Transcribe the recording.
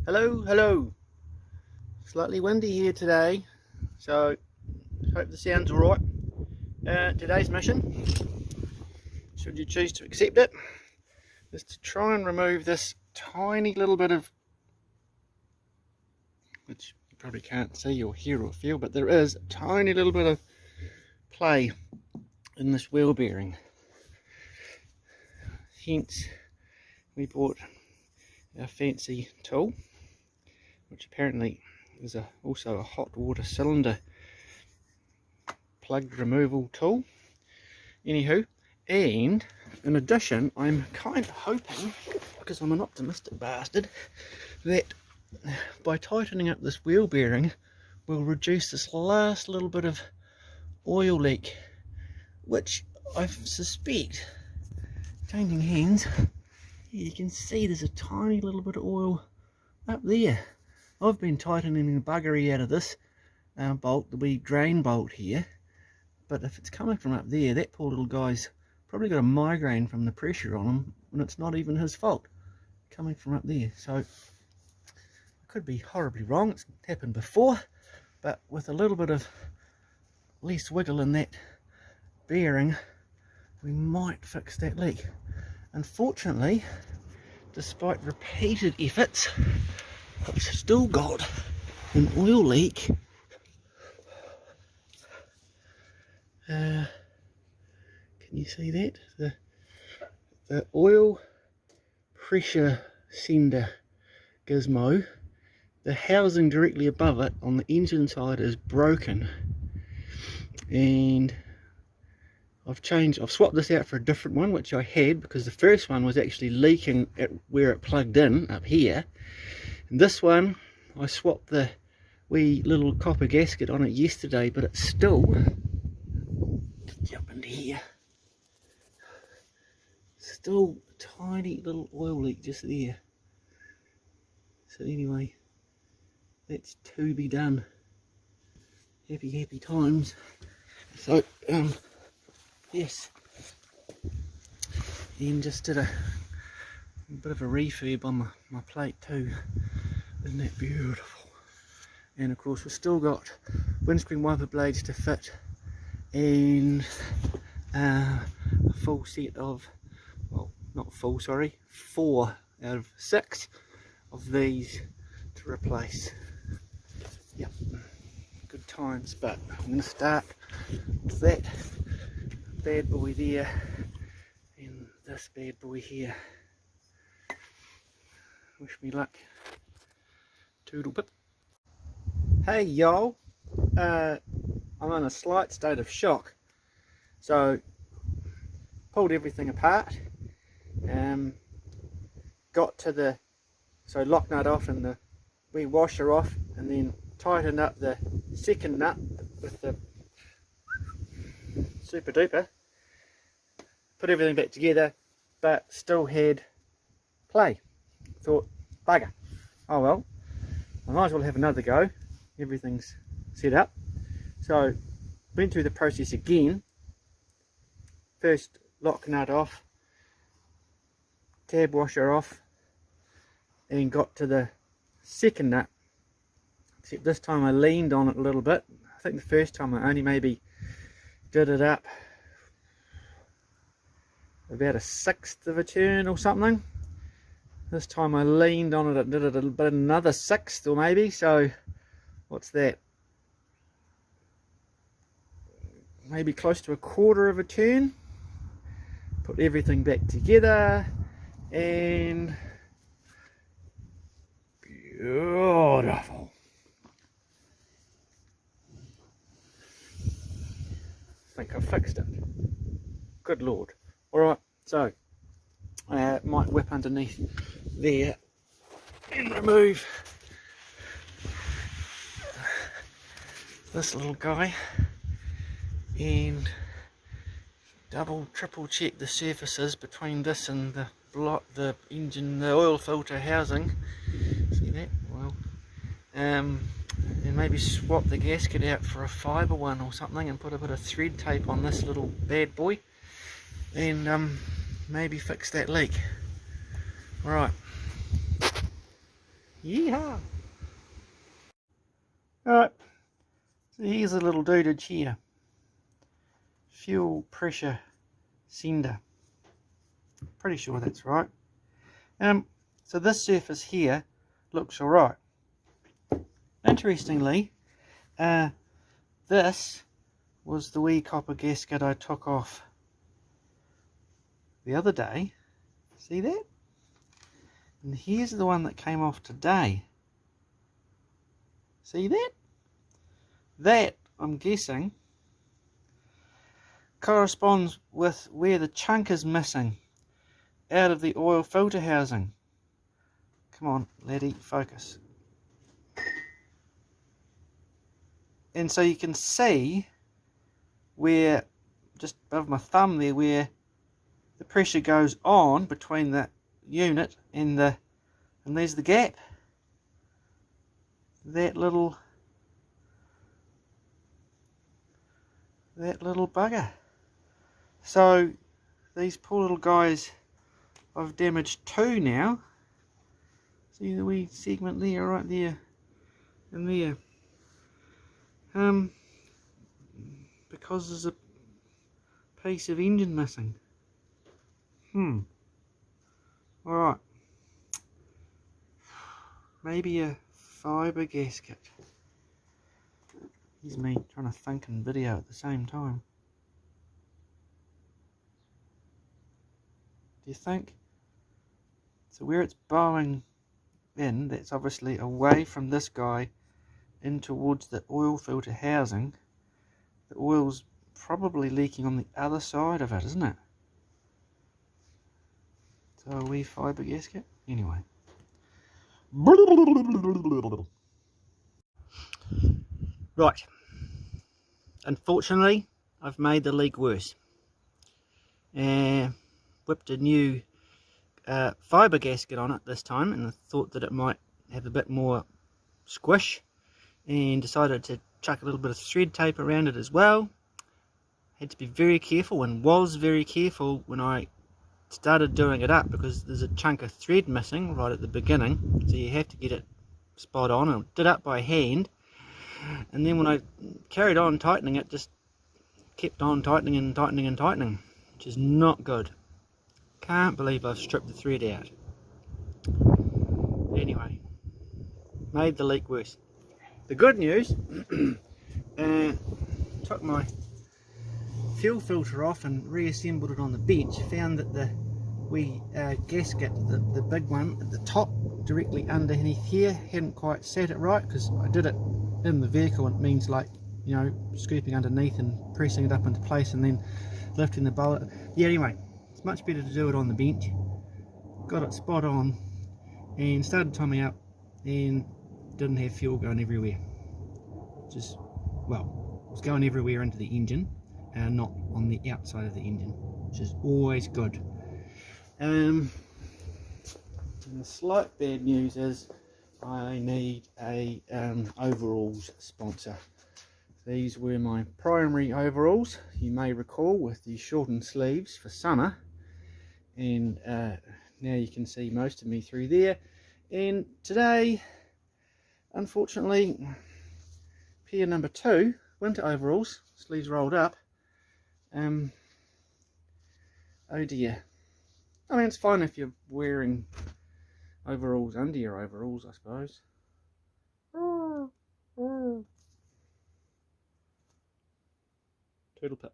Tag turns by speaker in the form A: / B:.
A: Hello. Slightly windy here today, so hope the sound's alright. Today's mission, should you choose to accept it, is to try and remove this tiny little bit of, which you probably can't see or hear or feel, but there is a tiny little bit of play in this wheel bearing. Hence, we bought our fancy tool, which apparently is also a hot water cylinder plug removal tool. Anywho, and in addition, I'm kind of hoping, because I'm an optimistic bastard, that by tightening up this wheel bearing, we'll reduce this last little bit of oil leak, which I suspect, changing hands, you can see there's a tiny little bit of oil up there. I've been tightening the buggery out of this bolt, the wee drain bolt here, but if it's coming from up there, that poor little guy's probably got a migraine from the pressure on him, and it's not even his fault coming from up there. So I could be horribly wrong, it's happened before, but with a little bit of less wiggle in that bearing, we might fix that leak. Unfortunately, despite repeated efforts, I've still got an oil leak. Can you see that? The oil pressure sender gizmo, the housing directly above it on the engine side is broken, and I've swapped this out for a different one, which I had because the first one was actually leaking at where it plugged in up here, and this one I swapped the wee little copper gasket on it yesterday, but it's still, jump into here, still a tiny little oil leak just there. So anyway, that's to be done. Happy times. So yes, and just did a bit of a refurb on my plate too. Isn't that beautiful? And of course we've still got windscreen wiper blades to fit, and a full set of, well, not full, sorry, 4 out of 6 of these to replace. Yep, good times. But I'm going to start with that bad boy there and this bad boy here. Wish me luck. Toodle pip. Hey y'all, I'm in a slight state of shock. So pulled everything apart, got to the lock nut off and the wee washer off, and then tightened up the second nut with the super duper, put everything back together, but still had play. Thought, bugger, oh well, I might as well have another go. Everything's set up. So went through the process again. First lock nut off, tab washer off, and got to the second nut, except this time I leaned on it a little bit. I think the first time I only maybe did it up about a 1/6 of a turn or something. This time I leaned on it and did it a bit, another 1/6 or maybe, so what's that? Maybe close to a 1/4 of a turn. Put everything back together, and beautiful. I think I fixed it. Good Lord. Alright, so might whip underneath there and remove this little guy and triple check the surfaces between this and the engine, the oil filter housing. See that? Well, and maybe swap the gasket out for a fibre one or something, and put a bit of thread tape on this little bad boy, and maybe fix that leak. Alright, Yeehaw! Alright, so here's a little doodage here. Fuel pressure sender. Pretty sure that's right. So this surface here looks alright. Interestingly, this was the wee copper gasket I took off the other day. See that? And here's the one that came off today. See that? That, I'm guessing, corresponds with where the chunk is missing out of the oil filter housing. Come on, laddie, focus. And so you can see where, just above my thumb there, where the pressure goes on between the unit and there's the gap. That little bugger. So these poor little guys, I've damaged two now. See the wee segment there, right there, and there. Because there's a piece of engine missing. Alright. Maybe a fibre gasket. Here's me trying to think and video at the same time. Do you think? So where it's bowing in, that's obviously away from this guy in towards the oil filter housing. The oil's probably leaking on the other side of it, isn't it? So a wee fibre gasket. Anyway. Right. Unfortunately, I've made the leak worse. Whipped a new fibre gasket on it this time, and I thought that it might have a bit more squish, and decided to chuck a little bit of thread tape around it as well. Had to be very careful, and was very careful when I started doing it up, because there's a chunk of thread missing right at the beginning, so you have to get it spot on. I did it by hand, and then when I carried on tightening it, just kept on tightening and tightening and tightening, which is not good. Can't believe I've stripped the thread out. Anyway, made the leak worse. The good news, took my fuel filter off and reassembled it on the bench. Found that the wee gasket, the big one at the top directly underneath here, hadn't quite set it right, because I did it in the vehicle, and it means, like, you know, scooping underneath and pressing it up into place and then lifting the bolt. Yeah, anyway, it's much better to do it on the bench. Got it spot on and started timing up, and didn't have fuel going everywhere. Just, well, it was going everywhere into the engine, not on the outside of the engine, which is always good. And the slight bad news is I need a overalls sponsor. These were my primary overalls, you may recall, with the shortened sleeves for summer, and now you can see most of me through there. And today, unfortunately, pair number 2, winter overalls, sleeves rolled up. Oh dear. I mean, it's fine if you're wearing overalls under your overalls, I suppose. Turtle pip.